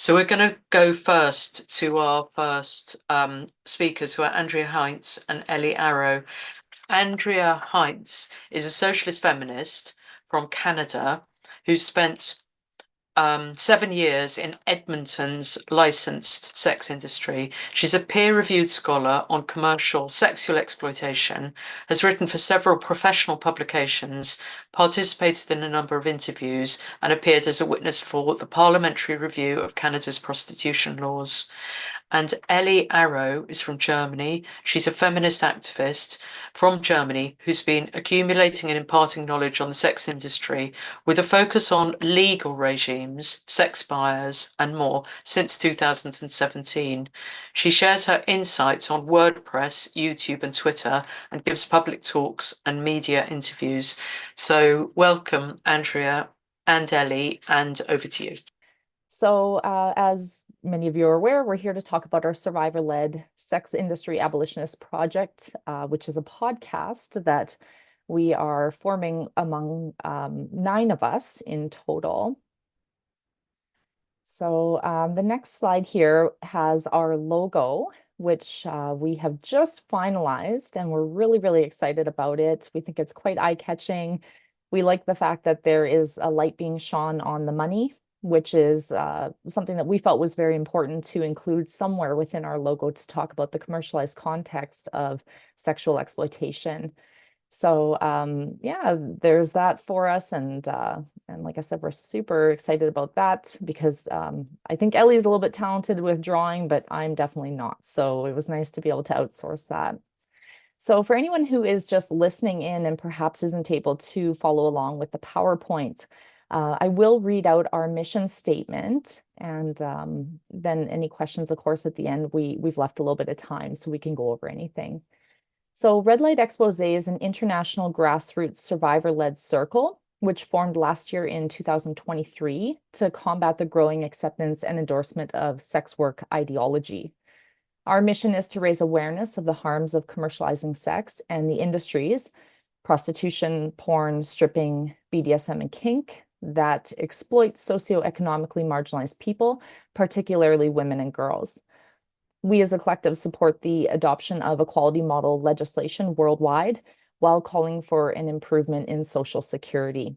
So we're going to go first to our first speakers, who are Andrea Heinz and Ellie Arrow. Andrea Heinz is a socialist feminist from Canada who spent 7 years in Edmonton's licensed sex industry. She's a peer-reviewed scholar on commercial sexual exploitation, has written for several professional publications, participated in a number of interviews, and appeared as a witness for the Parliamentary Review of Canada's prostitution laws. And Ellie Arrow is from Germany. She's a feminist activist from Germany who's been accumulating and imparting knowledge on the sex industry with a focus on legal regimes, sex buyers, and more since 2017. She shares her insights on WordPress, YouTube, and Twitter, and gives public talks and media interviews. So, welcome, Andrea and Ellie, and over to you. So as many of you are aware, we're here to talk about our survivor-led sex industry abolitionist project, which is a podcast that we are forming among 9 of us in total. So the next slide here has our logo, which we have just finalized, and we're really, really excited about it. We think it's quite eye-catching. We like the fact that there is a light being shone on the money, which is something that we felt was very important to include somewhere within our logo to talk about the commercialized context of sexual exploitation. So yeah, there's that for us. And like I said, we're super excited about that because I think Ellie's a little bit talented with drawing, but I'm definitely not. So it was nice to be able to outsource that. So for anyone who is just listening in and perhaps isn't able to follow along with the PowerPoint, I will read out our mission statement, and then any questions, of course, at the end, we've left a little bit of time so we can go over anything. So Red Light Expose is an international grassroots survivor-led circle, which formed last year in 2023 to combat the growing acceptance and endorsement of sex work ideology. Our mission is to raise awareness of the harms of commercializing sex and the industries, prostitution, porn, stripping, BDSM, and kink, that exploit socioeconomically marginalized people, particularly women and girls. We as a collective support the adoption of equality model legislation worldwide while calling for an improvement in social security.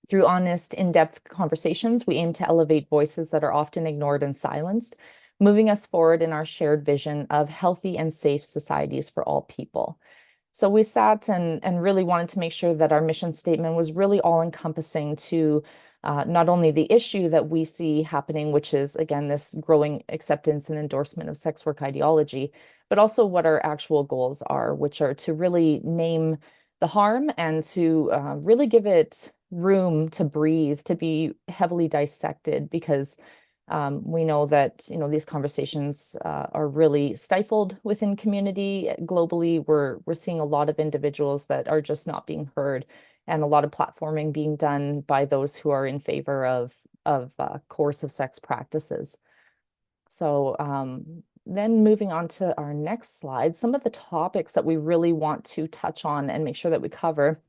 Through honest, in-depth conversations, we aim to elevate voices that are often ignored and silenced, moving us forward in our shared vision of healthy and safe societies for all people. So we sat and really wanted to make sure that our mission statement was really all-encompassing to not only the issue that we see happening, which is, again, this growing acceptance and endorsement of sex work ideology, but also what our actual goals are, which are to really name the harm and to really give it room to breathe, to be heavily dissected, because we know that these conversations are really stifled within community globally. We're seeing a lot of individuals that are just not being heard, and a lot of platforming being done by those who are in favor of coercive sex practices. So then moving on to our next slide, some of the topics that we really want to touch on and make sure that we cover.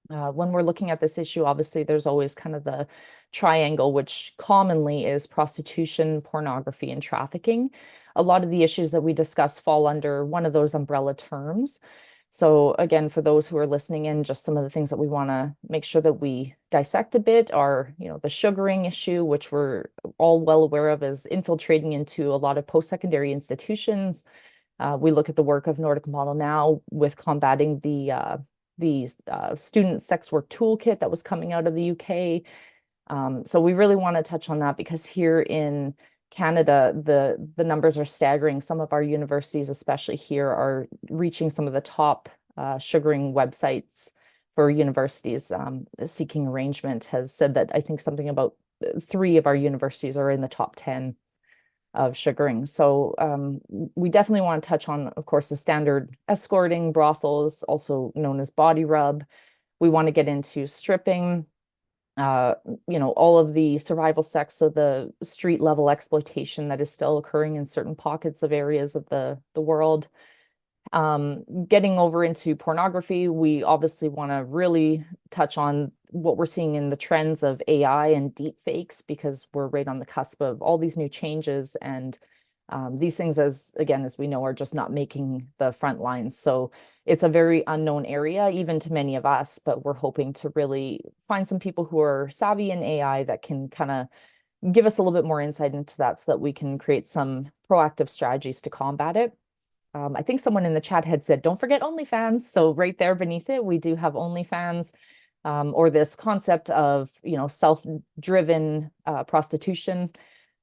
When we're looking at this issue, obviously, there's always kind of the triangle, which commonly is prostitution, pornography, and trafficking. A lot of the issues that we discuss fall under one of those umbrella terms. So again, for those who are listening in, just some of the things that we want to make sure that we dissect a bit are, the sugaring issue, which we're all well aware of, is infiltrating into a lot of post-secondary institutions. We look at the work of Nordic Model Now with combating the student sex work toolkit that was coming out of the UK. So we really want to touch on that because here in Canada, the numbers are staggering. Some of our universities, especially here, are reaching some of the top sugaring websites for universities. Seeking Arrangement has said that I think something about 3 of our universities are in the top 10 of sugaring. So we definitely want to touch on, of course, the standard escorting, brothels, also known as body rub. We want to get into stripping, all of the survival sex, so the street level exploitation that is still occurring in certain pockets of areas of the world. Getting over into pornography, we obviously want to really touch on what we're seeing in the trends of AI and deep fakes, because we're right on the cusp of all these new changes. And these things, as we know, are just not making the front lines. So it's a very unknown area, even to many of us, but we're hoping to really find some people who are savvy in AI that can kind of give us a little bit more insight into that so that we can create some proactive strategies to combat it. I think someone in the chat had said, don't forget OnlyFans. So right there beneath it, we do have OnlyFans, or this concept of, self-driven prostitution.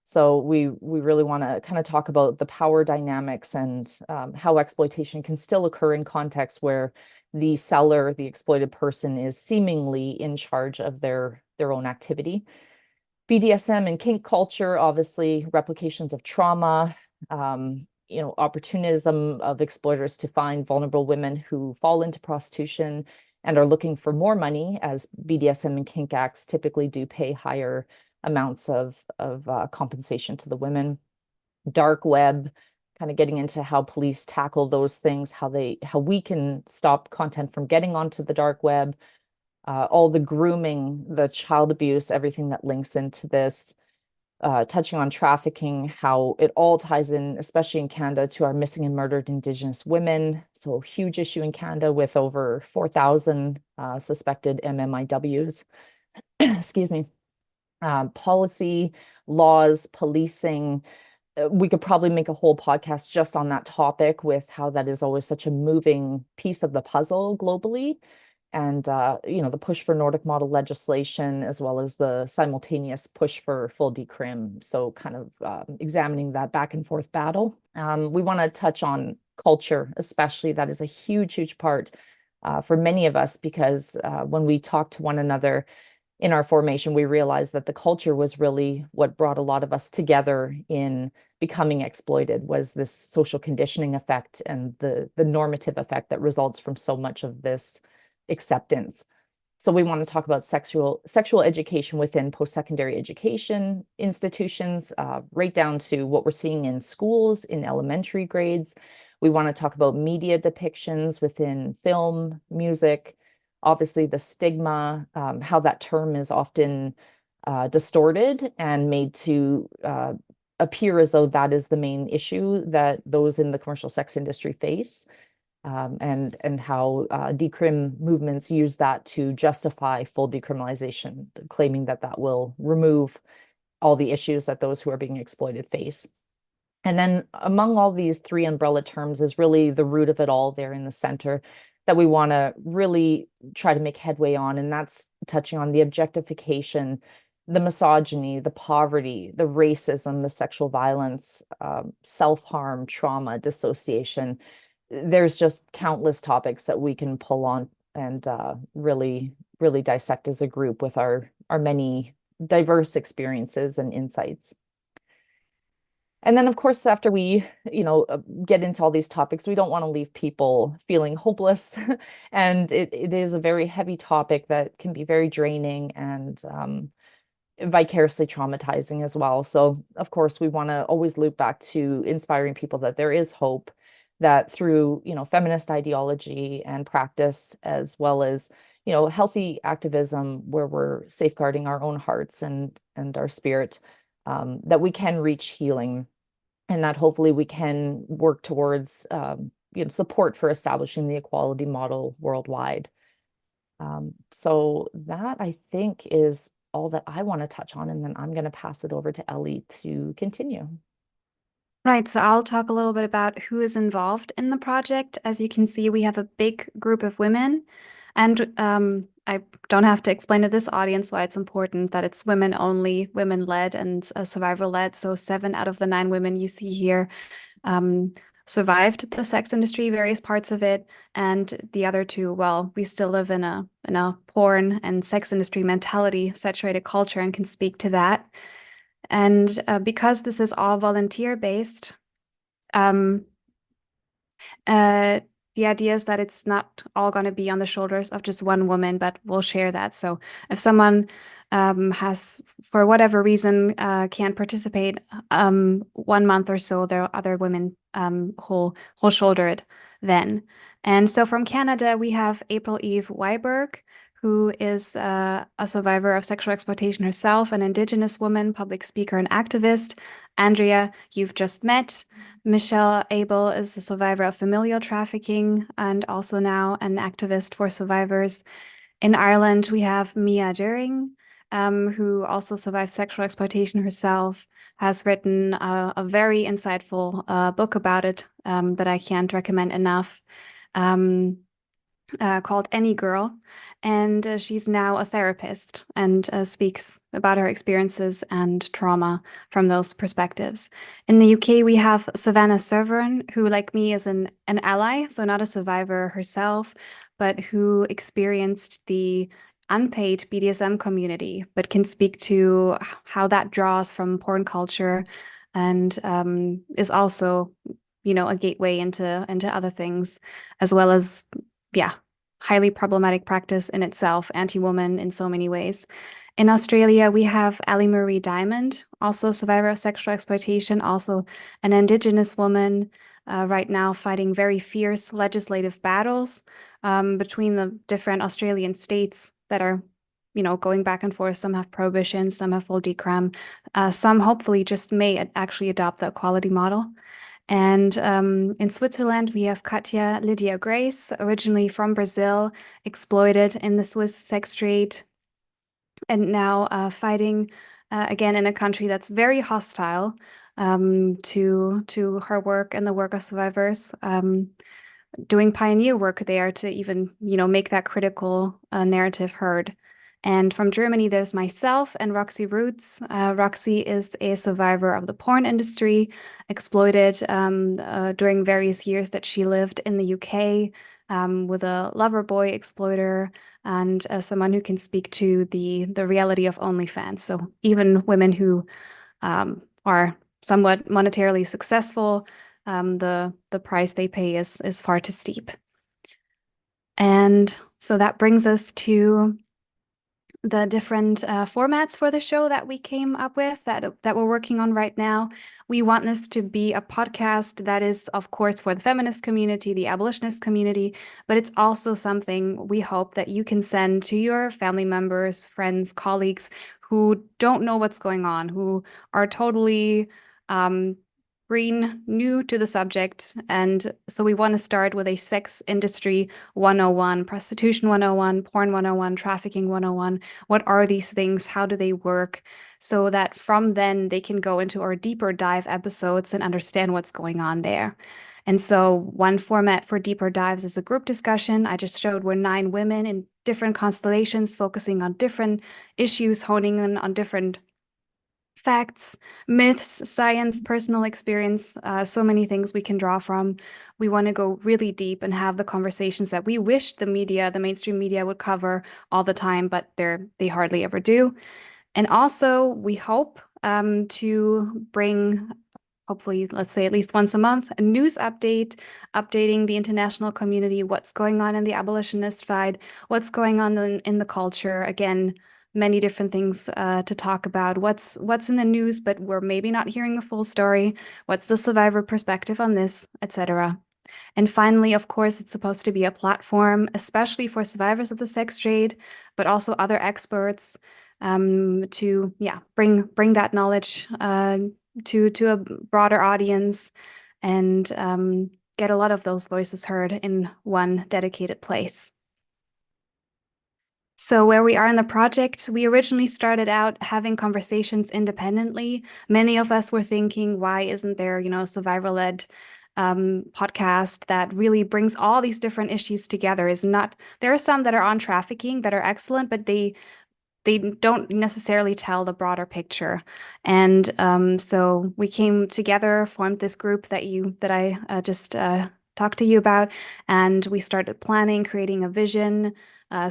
So we really want to kind of talk about the power dynamics and how exploitation can still occur in contexts where the seller, the exploited person, is seemingly in charge of their own activity. BDSM and kink culture, obviously replications of trauma, opportunism of exploiters to find vulnerable women who fall into prostitution and are looking for more money, as BDSM and kink acts typically do pay higher amounts of compensation to the women. Dark web, kind of getting into how police tackle those things, how we can stop content from getting onto the dark web. All the grooming, the child abuse, everything that links into this, touching on trafficking, how it all ties in, especially in Canada, to our missing and murdered Indigenous women. So huge issue in Canada with over 4,000 suspected MMIWs. Excuse me. Policy, laws, policing. We could probably make a whole podcast just on that topic, with how that is always such a moving piece of the puzzle globally. And, the push for Nordic model legislation, as well as the simultaneous push for full decrim. So kind of examining that back and forth battle. We want to touch on culture, especially. That is a huge, huge part for many of us, because when we talk to one another in our formation, we realized that the culture was really what brought a lot of us together in becoming exploited, was this social conditioning effect and the normative effect that results from so much of this acceptance. So we want to talk about sexual education within post-secondary education institutions, right down to what we're seeing in schools, in elementary grades. We want to talk about media depictions within film, music, obviously the stigma, how that term is often distorted and made to appear as though that is the main issue that those in the commercial sex industry face. And how decrim movements use that to justify full decriminalization, claiming that that will remove all the issues that those who are being exploited face. And then among all these three umbrella terms is really the root of it all there in the center that we want to really try to make headway on. And that's touching on the objectification, the misogyny, the poverty, the racism, the sexual violence, self-harm, trauma, dissociation. There's just countless topics that we can pull on and really, really dissect as a group with our many diverse experiences and insights. And then, of course, after we, get into all these topics, we don't want to leave people feeling hopeless. And it is a very heavy topic that can be very draining and vicariously traumatizing as well. So, of course, we want to always loop back to inspiring people that there is hope, that through, feminist ideology and practice, as well as, healthy activism where we're safeguarding our own hearts and our spirit, that we can reach healing, and that hopefully we can work towards, support for establishing the equality model worldwide. So that, I think, is all that I want to touch on, and then I'm going to pass it over to Elly to continue. Right, so I'll talk a little bit about who is involved in the project. As you can see, we have a big group of women, and I don't have to explain to this audience why it's important that it's women only, women-led and survivor-led. So 7 out of the 9 women you see here survived the sex industry, various parts of it, and the other 2, well, we still live in a porn and sex industry mentality, saturated culture, and can speak to that. And because this is all volunteer-based, the idea is that it's not all going to be on the shoulders of just one woman, but we'll share that. So if someone has, for whatever reason, can't participate 1 month or so, there are other women who'll shoulder it then. And so from Canada, we have April Eve Weiberg, who is a survivor of sexual exploitation herself, an Indigenous woman, public speaker, and activist. Andrea, you've just met. Michelle Abel is a survivor of familial trafficking and also now an activist for survivors. In Ireland, we have Mia During, who also survived sexual exploitation herself, has written a very insightful book about it that I can't recommend enough, called Any Girl. And she's now a therapist and speaks about her experiences and trauma from those perspectives. In the UK, we have Savannah Severn, who, like me, is an ally, so not a survivor herself, but who experienced the unpaid BDSM community, but can speak to how that draws from porn culture and is also, a gateway into other things, as well as, highly problematic practice in itself, anti-woman in so many ways. In Australia, we have Ali Marie Diamond, also a survivor of sexual exploitation, also an Indigenous woman, right now fighting very fierce legislative battles between the different Australian states that are, going back and forth. Some have prohibition, some have full decrim, some hopefully just may actually adopt the equality model. And in Switzerland, we have Katja Lydia Grace, originally from Brazil, exploited in the Swiss sex trade, and now fighting again in a country that's very hostile to her work and the work of survivors, doing pioneer work there to even, make that critical narrative heard. And from Germany, there's myself and Roxy Roots. Roxy is a survivor of the porn industry, exploited during various years that she lived in the UK with a lover boy exploiter and someone who can speak to the reality of OnlyFans. So even women who are somewhat monetarily successful, the price they pay is far too steep. And so that brings us to the different formats for the show that we came up with that we're working on right now. We want this to be a podcast that is, of course, for the feminist community, the abolitionist community, but it's also something we hope that you can send to your family members, friends, colleagues who don't know what's going on, who are totally green, new to the subject. And so we want to start with a sex industry 101, prostitution 101, porn 101, trafficking 101. What are these things? How do they work? So that from then they can go into our deeper dive episodes and understand what's going on there. And so one format for deeper dives is a group discussion. I just showed we're 9 women in different constellations, focusing on different issues, honing in on different facts, myths, science, personal experience, so many things we can draw from. We want to go really deep and have the conversations that we wish the media, the mainstream media, would cover all the time, but they hardly ever do. And also, we hope to bring, hopefully, let's say at least once a month, a news update, updating the international community, what's going on in the abolitionist side, what's going on in the culture. Again, many different things to talk about. What's in the news, but we're maybe not hearing the full story. What's the survivor perspective on this, etc. And finally, of course, it's supposed to be a platform, especially for survivors of the sex trade, but also other experts to bring that knowledge to a broader audience and get a lot of those voices heard in one dedicated place. So where we are in the project, we originally started out having conversations independently. Many of us were thinking, why isn't there, a survivor-led podcast that really brings all these different issues together? There are some that are on trafficking that are excellent, but they don't necessarily tell the broader picture. And so we came together, formed this group that I just talked to you about, and we started planning, creating a vision,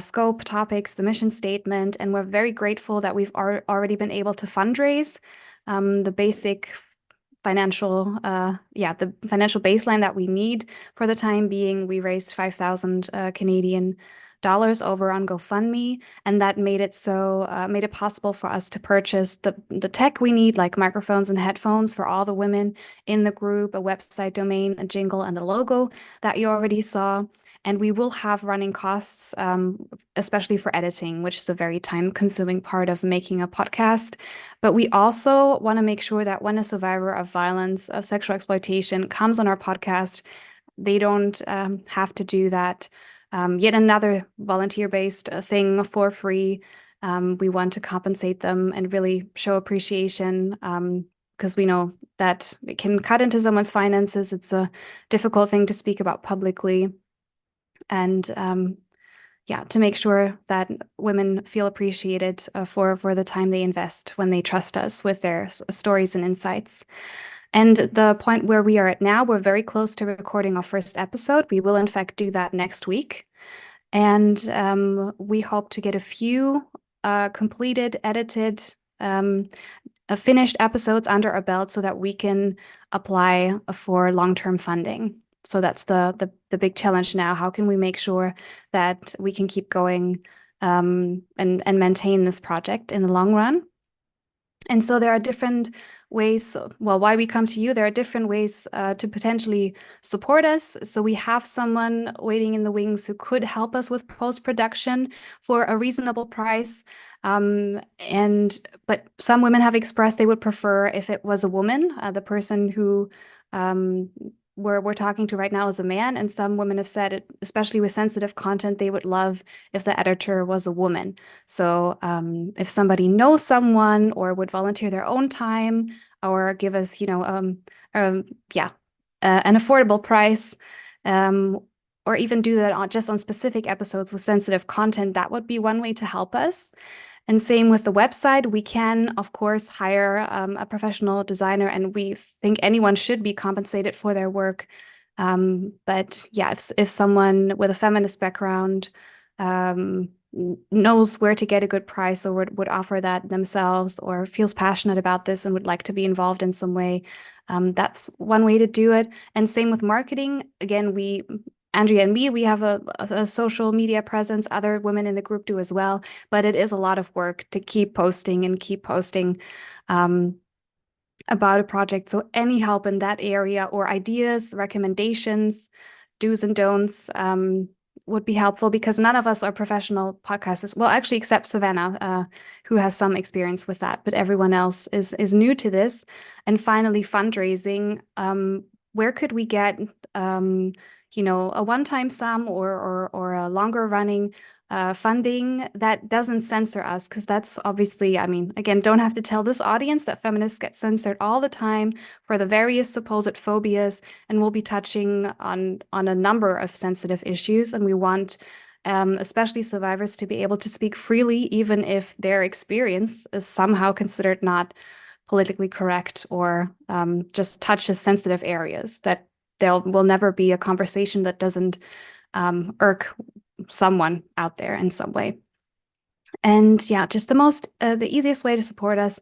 scope, topics, the mission statement, and we're very grateful that we've already been able to fundraise the basic financial, the financial baseline that we need for the time being. We raised 5,000 Canadian over on GoFundMe, and that made it made it possible for us to purchase the tech we need, like microphones and headphones for all the women in the group, a website domain, a jingle, and the logo that you already saw. And we will have running costs, especially for editing, which is a very time-consuming part of making a podcast. But we also want to make sure that when a survivor of violence, of sexual exploitation comes on our podcast, they don't have to do that. Yet another volunteer-based thing for free. We want to compensate them and really show appreciation, because we know that it can cut into someone's finances. It's a difficult thing to speak about publicly. And yeah, to make sure that women feel appreciated for the time they invest when they trust us with their stories and insights. And the point where we are at now, we're very close to recording our first episode. We will, in fact, do that next week. And we hope to get a few completed, edited, finished episodes under our belt so that we can apply for long-term funding. So that's the big challenge now. How can we make sure that we can keep going and maintain this project in the long run? And so there are different ways, well, why we come to you, there are different ways to potentially support us. So we have someone waiting in the wings who could help us with post-production for a reasonable price. But some women have expressed they would prefer if it was a woman. The person who we're talking to right now is a man, and some women have said, especially with sensitive content, they would love if the editor was a woman. So if somebody knows someone or would volunteer their own time or give us, an affordable price, or even do that just on specific episodes with sensitive content, that would be one way to help us. And same with the website. We can, of course, hire a professional designer, and we think anyone should be compensated for their work. But yeah, if someone with a feminist background knows where to get a good price or would offer that themselves, or feels passionate about this and would like to be involved in some way, that's one way to do it. And same with marketing. Again, Andrea and me, we have a social media presence. Other women in the group do as well. But it is a lot of work to keep posting about a project. So any help in that area or ideas, recommendations, do's and don'ts would be helpful, because none of us are professional podcasters. Well, actually, except Savannah, who has some experience with that, but everyone else is new to this. And finally, fundraising. Where could we get a one-time sum or a longer running funding that doesn't censor us? Because that's obviously, again, don't have to tell this audience that feminists get censored all the time for the various supposed phobias, and we'll be touching on a number of sensitive issues. And we want especially survivors to be able to speak freely, even if their experience is somehow considered not politically correct or just touches sensitive areas, that there will never be a conversation that doesn't irk someone out there in some way. And yeah, just the easiest way to support us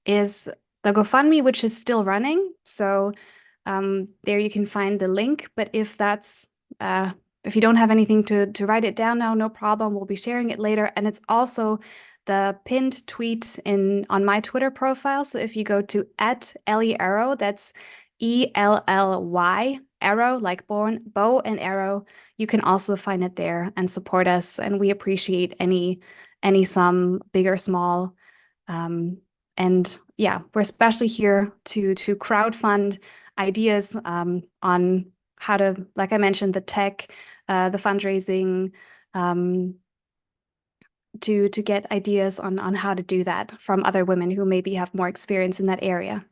is the GoFundMe, which is still running. So there you can find the link. But if you don't have anything to write it down now, no problem. We'll be sharing it later. And it's also the pinned tweet on my Twitter profile. So if you go to @EllyArrow, that's ELLY arrow, like bow and arrow, you can also find it there and support us. And we appreciate any sum, big or small. And yeah, we're especially here to crowdfund ideas on how to, like I mentioned, the tech, the fundraising, to get ideas on how to do that from other women who maybe have more experience in that area.